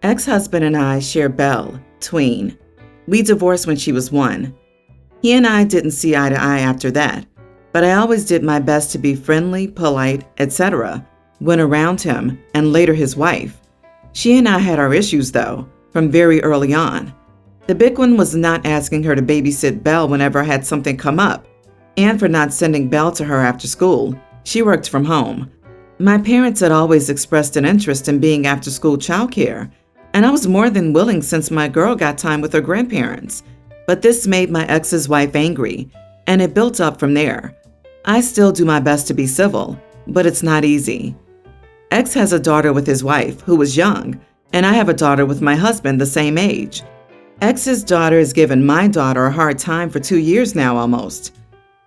Ex-husband and I share Belle, tween. We divorced when she was 1. He and I didn't see eye to eye after that, but I always did my best to be friendly, polite, etc. when around him and later his wife. She and I had our issues though, from very early on. The big one was not asking her to babysit Belle whenever I had something come up, and for not sending Belle to her after school. She worked from home. My parents had always expressed an interest in being after-school childcare, and I was more than willing since my girl got time with her grandparents. But this made my ex's wife angry, and it built up from there. I still do my best to be civil, but it's not easy. Ex has a daughter with his wife, who was young, and I have a daughter with my husband the same age. Ex's daughter has given my daughter a hard time for 2 years now almost.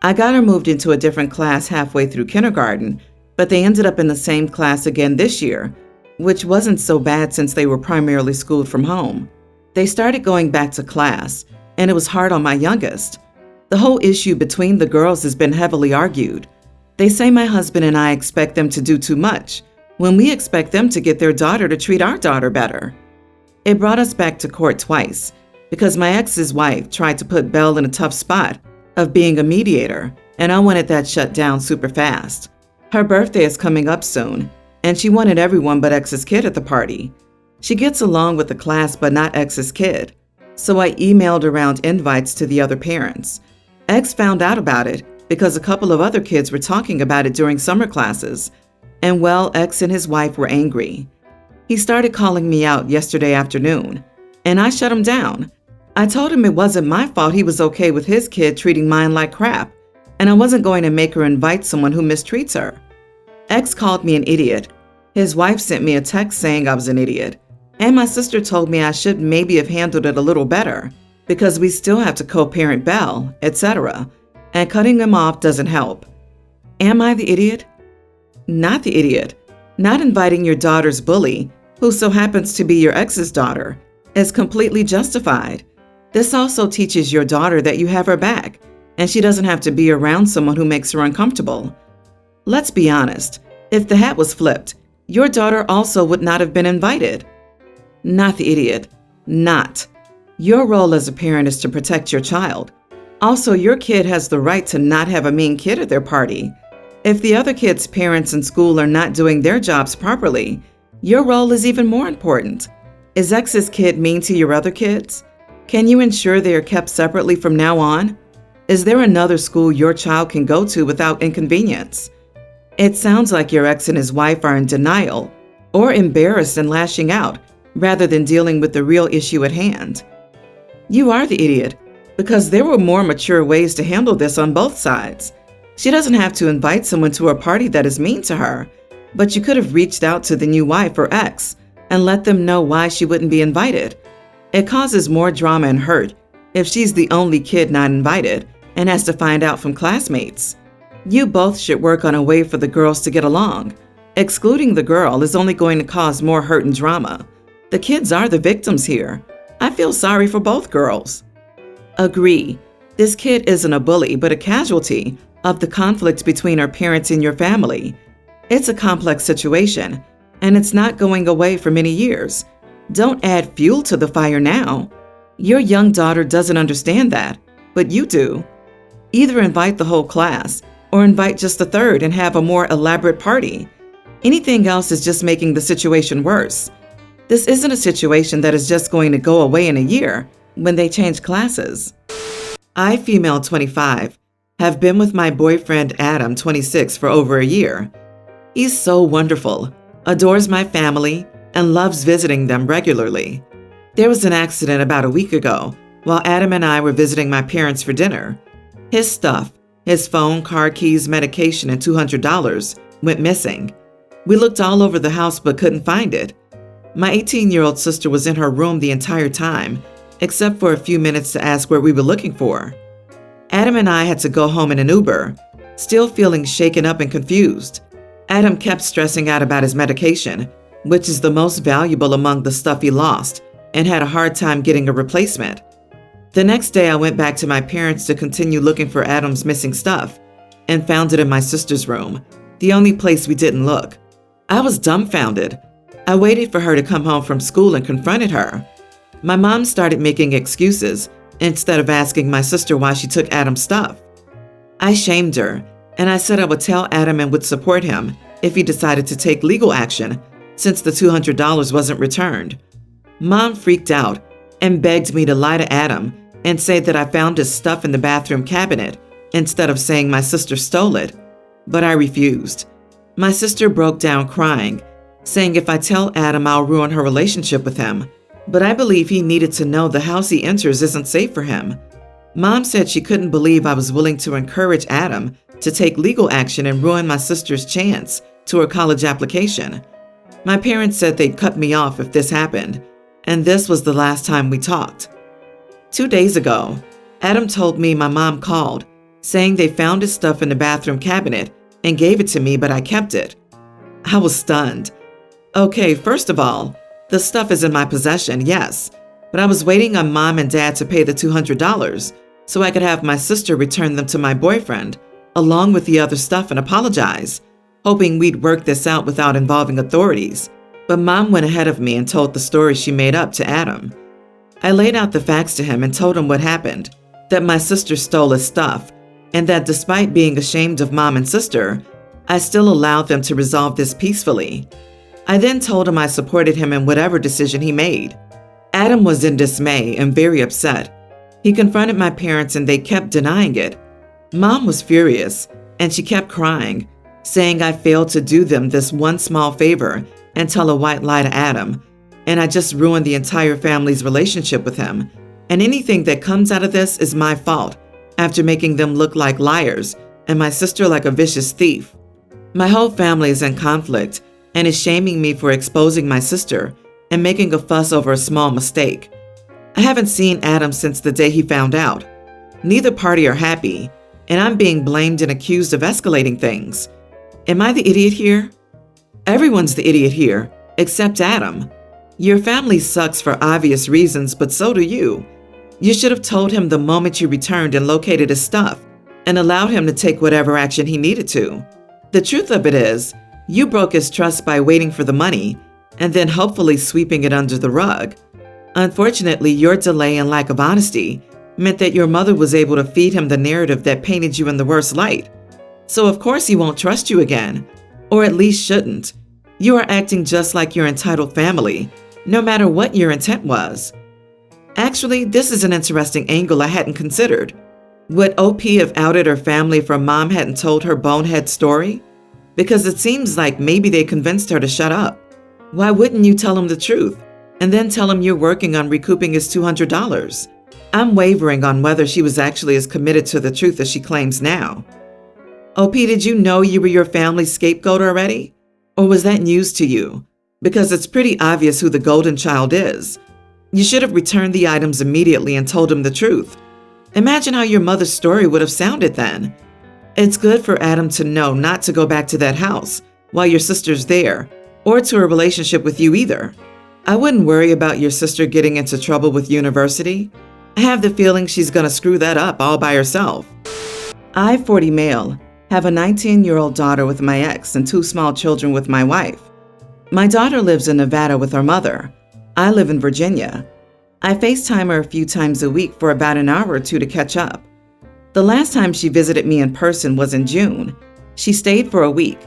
I got her moved into a different class halfway through kindergarten, but they ended up in the same class again this year, which wasn't so bad since they were primarily schooled from home. They started going back to class, and it was hard on my youngest. The whole issue between the girls has been heavily argued. They say my husband and I expect them to do too much, when we expect them to get their daughter to treat our daughter better. It brought us back to court twice, because my ex's wife tried to put Belle in a tough spot of being a mediator, and I wanted that shut down super fast. Her birthday is coming up soon, and she wanted everyone but ex's kid at the party. She gets along with the class but not ex's kid, so I emailed around invites to the other parents. Ex found out about it because a couple of other kids were talking about it during summer classes, and well, ex and his wife were angry. He started calling me out yesterday afternoon, and I shut him down. I told him it wasn't my fault he was okay with his kid treating mine like crap, and I wasn't going to make her invite someone who mistreats her. Ex called me an idiot. His wife sent me a text saying I was an idiot, and my sister told me I should maybe have handled it a little better because we still have to co-parent Belle, etc., and cutting him off doesn't help. Am I the idiot? Not the idiot. Not inviting your daughter's bully, who so happens to be your ex's daughter, is completely justified. This also teaches your daughter that you have her back, and she doesn't have to be around someone who makes her uncomfortable. Let's be honest, if the hat was flipped, your daughter also would not have been invited. Not the idiot. Not. Your role as a parent is to protect your child. Also, your kid has the right to not have a mean kid at their party. If the other kids' parents in school are not doing their jobs properly, your role is even more important. Is ex's kid mean to your other kids? Can you ensure they are kept separately from now on? Is there another school your child can go to without inconvenience? It sounds like your ex and his wife are in denial or embarrassed and lashing out rather than dealing with the real issue at hand. You are the idiot because there were more mature ways to handle this on both sides. She doesn't have to invite someone to a party that is mean to her, but you could have reached out to the new wife or ex and let them know why she wouldn't be invited. It causes more drama and hurt if she's the only kid not invited and has to find out from classmates. You both should work on a way for the girls to get along. Excluding the girl is only going to cause more hurt and drama. The kids are the victims here. I feel sorry for both girls. Agree. This kid isn't a bully, but a casualty of the conflict between her parents and your family. It's a complex situation, and it's not going away for many years. Don't add fuel to the fire now. Your young daughter doesn't understand that, but you do. Either invite the whole class, or invite just the third and have a more elaborate party. Anything else is just making the situation worse. This isn't a situation that is just going to go away in a year when they change classes. I, female 25, have been with my boyfriend Adam, 26, for over a year. He's so wonderful, adores my family, and loves visiting them regularly. There was an accident about a week ago while Adam and I were visiting my parents for dinner. His stuff, his phone, car keys, medication, and $200 went missing. We looked all over the house but couldn't find it. My 18-year-old sister was in her room the entire time, except for a few minutes to ask what we were looking for. Adam and I had to go home in an Uber, still feeling shaken up and confused. Adam kept stressing out about his medication, which is the most valuable among the stuff he lost, and had a hard time getting a replacement. The next day, I went back to my parents to continue looking for Adam's missing stuff and found it in my sister's room, the only place we didn't look. I was dumbfounded. I waited for her to come home from school and confronted her. My mom started making excuses instead of asking my sister why she took Adam's stuff. I shamed her, and I said I would tell Adam and would support him if he decided to take legal action since the $200 wasn't returned. Mom freaked out and begged me to lie to Adam and say that I found his stuff in the bathroom cabinet instead of saying my sister stole it, but I refused. My sister broke down crying, saying if I tell Adam I'll ruin her relationship with him, but I believe he needed to know the house he enters isn't safe for him. Mom said she couldn't believe I was willing to encourage Adam to take legal action and ruin my sister's chance to her college application. My parents said they'd cut me off if this happened, and this was the last time we talked. 2 days ago, Adam told me my mom called, saying they found his stuff in the bathroom cabinet and gave it to me, but I kept it. I was stunned. Okay, first of all, the stuff is in my possession, yes, but I was waiting on Mom and Dad to pay the $200 so I could have my sister return them to my boyfriend, along with the other stuff, and apologize, hoping we'd work this out without involving authorities. But Mom went ahead of me and told the story she made up to Adam. I laid out the facts to him and told him what happened, that my sister stole his stuff, and that despite being ashamed of Mom and sister, I still allowed them to resolve this peacefully. I then told him I supported him in whatever decision he made. Adam was in dismay and very upset. He confronted my parents and they kept denying it. Mom was furious and she kept crying, saying I failed to do them this one small favor and tell a white lie to Adam, and I just ruined the entire family's relationship with him, and anything that comes out of this is my fault after making them look like liars and my sister like a vicious thief. My whole family is in conflict and is shaming me for exposing my sister and making a fuss over a small mistake. I haven't seen Adam since the day he found out. Neither party are happy, and I'm being blamed and accused of escalating things. Am I the idiot here? Everyone's the idiot here, except Adam. Your family sucks for obvious reasons, but so do you. You should have told him the moment you returned and located his stuff, and allowed him to take whatever action he needed to. The truth of it is, you broke his trust by waiting for the money, and then hopefully sweeping it under the rug. Unfortunately, your delay and lack of honesty meant that your mother was able to feed him the narrative that painted you in the worst light. So of course he won't trust you again, or at least shouldn't. You are acting just like your entitled family, no matter what your intent was. Actually, this is an interesting angle I hadn't considered. Would OP have outed her family if her mom hadn't told her bonehead story? Because it seems like maybe they convinced her to shut up. Why wouldn't you tell him the truth, and then tell him you're working on recouping his $200? I'm wavering on whether she was actually as committed to the truth as she claims now. OP, did you know you were your family's scapegoat already? Or was that news to you? Because it's pretty obvious who the golden child is. You should have returned the items immediately and told him the truth. Imagine how your mother's story would have sounded then. It's good for Adam to know not to go back to that house while your sister's there, or to a relationship with you either. I wouldn't worry about your sister getting into trouble with university. I have the feeling she's gonna screw that up all by herself. I, 40 male, have a 19-year-old daughter with my ex and 2 small children with my wife. My daughter lives in Nevada with her mother. I live in Virginia. I FaceTime her a few times a week for about an hour or 2 to catch up. The last time she visited me in person was in June. She stayed for a week.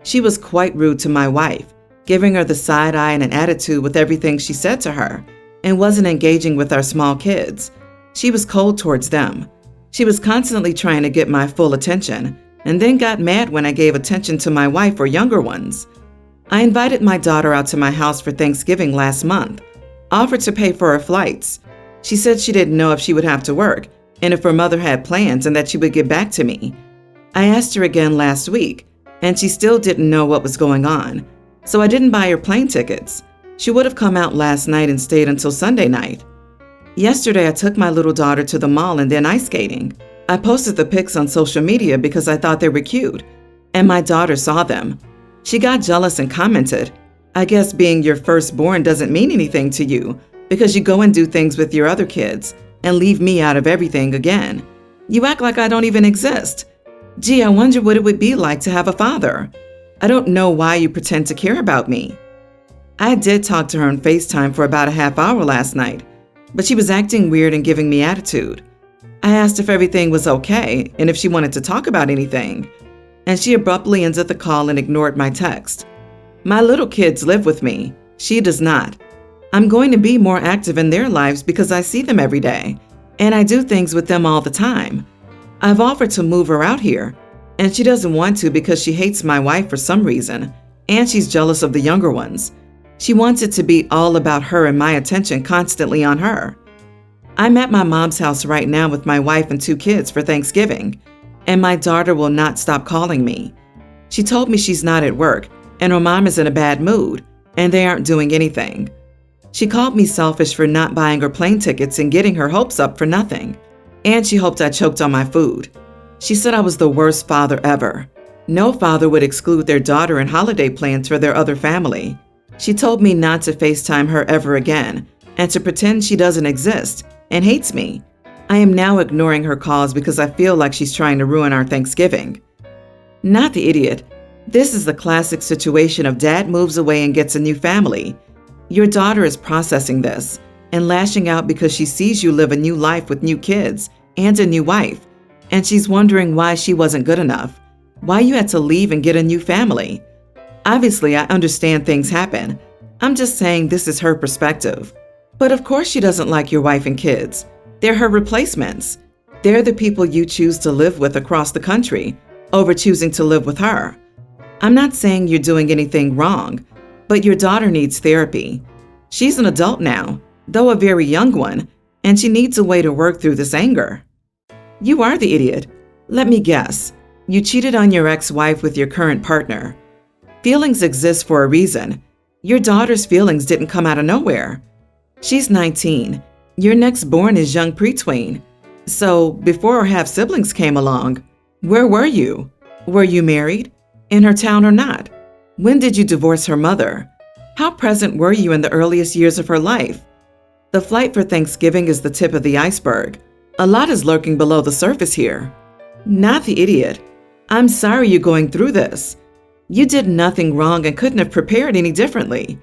She was quite rude to my wife, giving her the side eye and an attitude with everything she said to her, and wasn't engaging with our small kids. She was cold towards them. She was constantly trying to get my full attention, and then got mad when I gave attention to my wife or younger ones. I invited my daughter out to my house for Thanksgiving last month, offered to pay for her flights. She said she didn't know if she would have to work, and if her mother had plans, and that she would get back to me. I asked her again last week, and she still didn't know what was going on, so I didn't buy her plane tickets. She would have come out last night and stayed until Sunday night. Yesterday, I took my little daughter to the mall and then ice skating. I posted the pics on social media because I thought they were cute, and my daughter saw them. She got jealous and commented, "I guess being your firstborn doesn't mean anything to you because you go and do things with your other kids and leave me out of everything again. You act like I don't even exist. Gee, I wonder what it would be like to have a father. I don't know why you pretend to care about me." I did talk to her on FaceTime for about a half hour last night, but she was acting weird and giving me attitude. I asked if everything was okay and if she wanted to talk about anything, and she abruptly ended the call and ignored my text. My little kids live with me. She does not. I'm going to be more active in their lives because I see them every day, and I do things with them all the time. I've offered to move her out here, and she doesn't want to because she hates my wife for some reason, and she's jealous of the younger ones. She wants it to be all about her and my attention constantly on her. I'm at my mom's house right now with my wife and 2 kids for Thanksgiving, and my daughter will not stop calling me. She told me she's not at work, and her mom is in a bad mood, and they aren't doing anything. She called me selfish for not buying her plane tickets and getting her hopes up for nothing, and she hoped I choked on my food. She said I was the worst father ever. No father would exclude their daughter in holiday plans for their other family. She told me not to FaceTime her ever again and to pretend she doesn't exist and hates me. I am now ignoring her calls because I feel like she's trying to ruin our Thanksgiving. Not the idiot. This is the classic situation of dad moves away and gets a new family. Your daughter is processing this and lashing out because she sees you live a new life with new kids and a new wife, and she's wondering why she wasn't good enough, why you had to leave and get a new family. Obviously, I understand things happen. I'm just saying this is her perspective. But of course she doesn't like your wife and kids. They're her replacements. They're the people you choose to live with across the country over choosing to live with her. I'm not saying you're doing anything wrong, but your daughter needs therapy. She's an adult now, though a very young one, and she needs a way to work through this anger. You are the idiot. Let me guess. You cheated on your ex-wife with your current partner. Feelings exist for a reason. Your daughter's feelings didn't come out of nowhere. She's 19. Your next born is young pretween. So, before her half-siblings came along, where were you? Were you married? In her town or not? When did you divorce her mother? How present were you in the earliest years of her life? The flight for Thanksgiving is the tip of the iceberg. A lot is lurking below the surface here. Not the idiot. I'm sorry you're going through this. You did nothing wrong and couldn't have prepared any differently.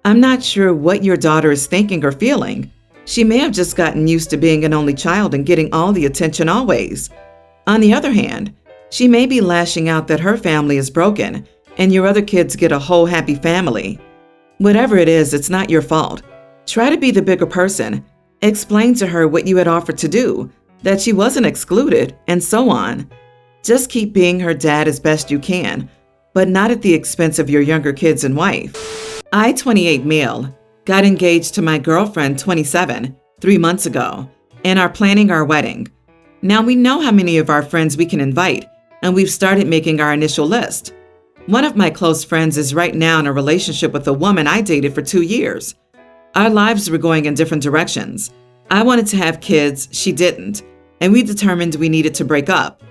I'm not sure what your daughter is thinking or feeling. She may have just gotten used to being an only child and getting all the attention always. On the other hand, she may be lashing out that her family is broken and your other kids get a whole happy family. Whatever it is, it's not your fault. Try to be the bigger person. Explain to her what you had offered to do, that she wasn't excluded, and so on. Just keep being her dad as best you can, but not at the expense of your younger kids and wife. I, 28 male, got engaged to my girlfriend, 27, 3 months ago, and are planning our wedding. Now we know how many of our friends we can invite, and we've started making our initial list. One of my close friends is right now in a relationship with a woman I dated for 2 years. Our lives were going in different directions. I wanted to have kids, she didn't, and we determined we needed to break up.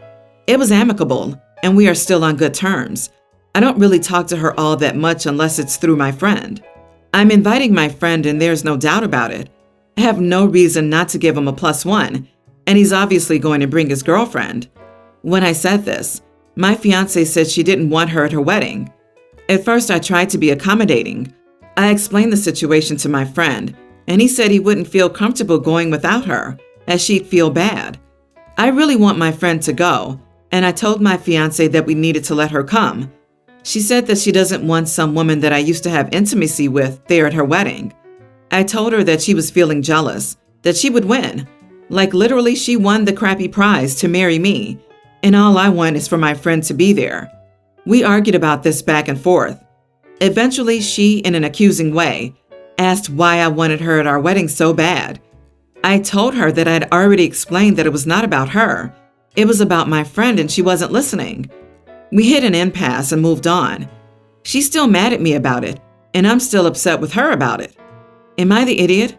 It was amicable, and we are still on good terms. I don't really talk to her all that much unless it's through my friend. I'm inviting my friend, and there's no doubt about it. I have no reason not to give him a +1, and he's obviously going to bring his girlfriend. When I said this, my fiancé said she didn't want her at her wedding. At first, I tried to be accommodating. I explained the situation to my friend, and he said he wouldn't feel comfortable going without her, as she'd feel bad. I really want my friend to go, and I told my fiancé that we needed to let her come. She said that she doesn't want some woman that I used to have intimacy with there at her wedding. I told her that she was feeling jealous, that she would win. Like literally she won the crappy prize to marry me, and all I want is for my friend to be there. We argued about this back and forth. Eventually she, in an accusing way, asked why I wanted her at our wedding so bad. I told her that I'd already explained that it was not about her. It was about my friend, and she wasn't listening. We hit an impasse and moved on. She's still mad at me about it, and I'm still upset with her about it. Am I the idiot?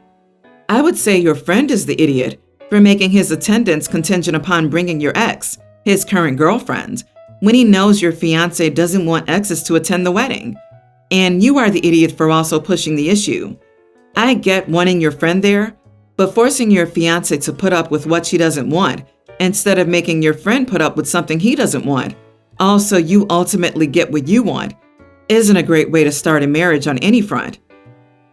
I would say your friend is the idiot for making his attendance contingent upon bringing your ex, his current girlfriend, when he knows your fiancé doesn't want exes to attend the wedding. And you are the idiot for also pushing the issue. I get wanting your friend there, but forcing your fiancé to put up with what she doesn't want instead of making your friend put up with something he doesn't want, also you ultimately get what you want, isn't a great way to start a marriage on any front.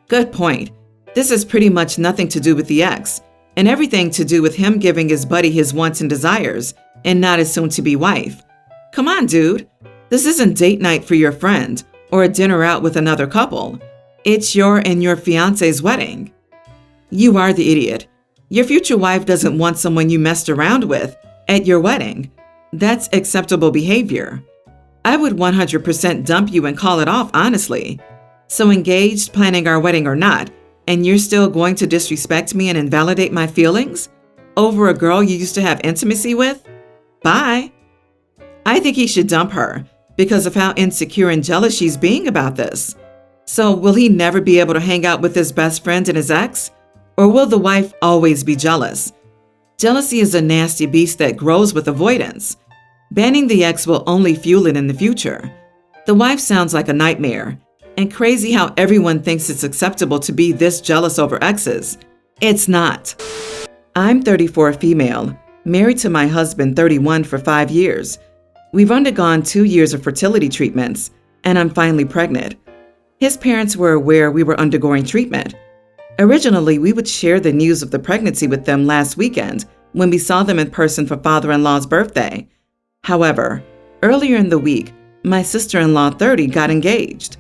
Good point. This has pretty much nothing to do with the ex, and everything to do with him giving his buddy his wants and desires, and not his soon-to-be wife. Come on, dude. This isn't date night for your friend, or a dinner out with another couple. It's your and your fiancé's wedding. You are the idiot. Your future wife doesn't want someone you messed around with at your wedding. That's acceptable behavior. I would 100% dump you and call it off, honestly. So engaged, planning our wedding or not, and you're still going to disrespect me and invalidate my feelings over a girl you used to have intimacy with? Bye. I think he should dump her because of how insecure and jealous she's being about this. So will he never be able to hang out with his best friend and his ex? Or will the wife always be jealous? Jealousy is a nasty beast that grows with avoidance. Banning the ex will only fuel it in the future. The wife sounds like a nightmare, and crazy how everyone thinks it's acceptable to be this jealous over exes. It's not. I'm 34 female, married to my husband 31 for 5 years. We've undergone 2 years of fertility treatments, and I'm finally pregnant. His parents were aware we were undergoing treatment. Originally, we would share the news of the pregnancy with them last weekend when we saw them in person for father-in-law's birthday. However, earlier in the week, my sister-in-law 30 got engaged.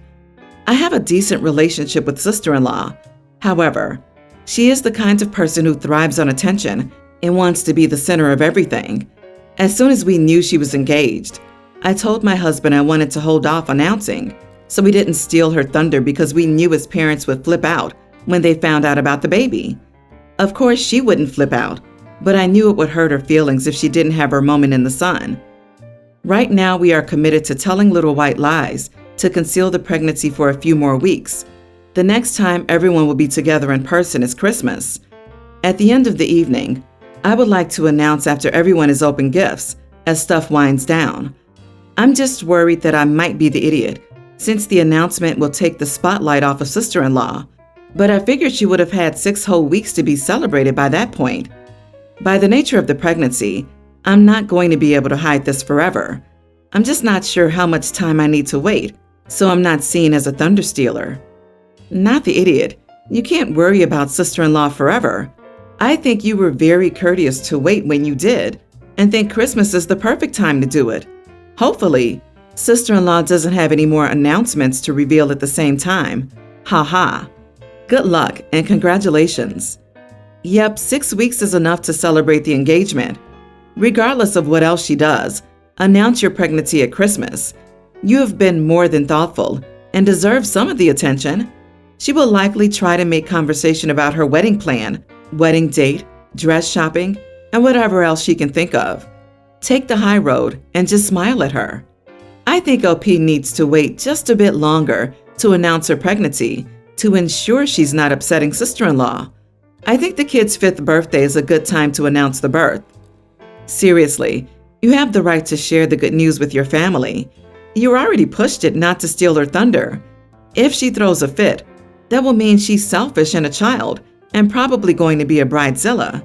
I have a decent relationship with sister-in-law. However, she is the kind of person who thrives on attention and wants to be the center of everything. As soon as we knew she was engaged, I told my husband I wanted to hold off announcing, so we didn't steal her thunder because we knew his parents would flip out when they found out about the baby. Of course, she wouldn't flip out, but I knew it would hurt her feelings if she didn't have her moment in the sun. Right now, we are committed to telling little white lies to conceal the pregnancy for a few more weeks. The next time everyone will be together in person is Christmas. At the end of the evening, I would like to announce after everyone has opened gifts as stuff winds down. I'm just worried that I might be the idiot, since the announcement will take the spotlight off of sister-in-law. But I figured she would have had 6 whole weeks to be celebrated by that point. By the nature of the pregnancy, I'm not going to be able to hide this forever. I'm just not sure how much time I need to wait, so I'm not seen as a thunder stealer. Not the idiot. You can't worry about sister-in-law forever. I think you were very courteous to wait when you did, and think Christmas is the perfect time to do it. Hopefully, sister-in-law doesn't have any more announcements to reveal at the same time. Ha ha. Good luck and congratulations. Yep, 6 weeks is enough to celebrate the engagement. Regardless of what else she does, announce your pregnancy at Christmas. You have been more than thoughtful and deserve some of the attention. She will likely try to make conversation about her wedding plan, wedding date, dress shopping, and whatever else she can think of. Take the high road and just smile at her. I think OP needs to wait just a bit longer to announce her pregnancy to ensure she's not upsetting sister-in-law. I think the kid's 5th birthday is a good time to announce the birth. Seriously, you have the right to share the good news with your family. You already pushed it not to steal her thunder. If she throws a fit, that will mean she's selfish and a child, and probably going to be a bridezilla.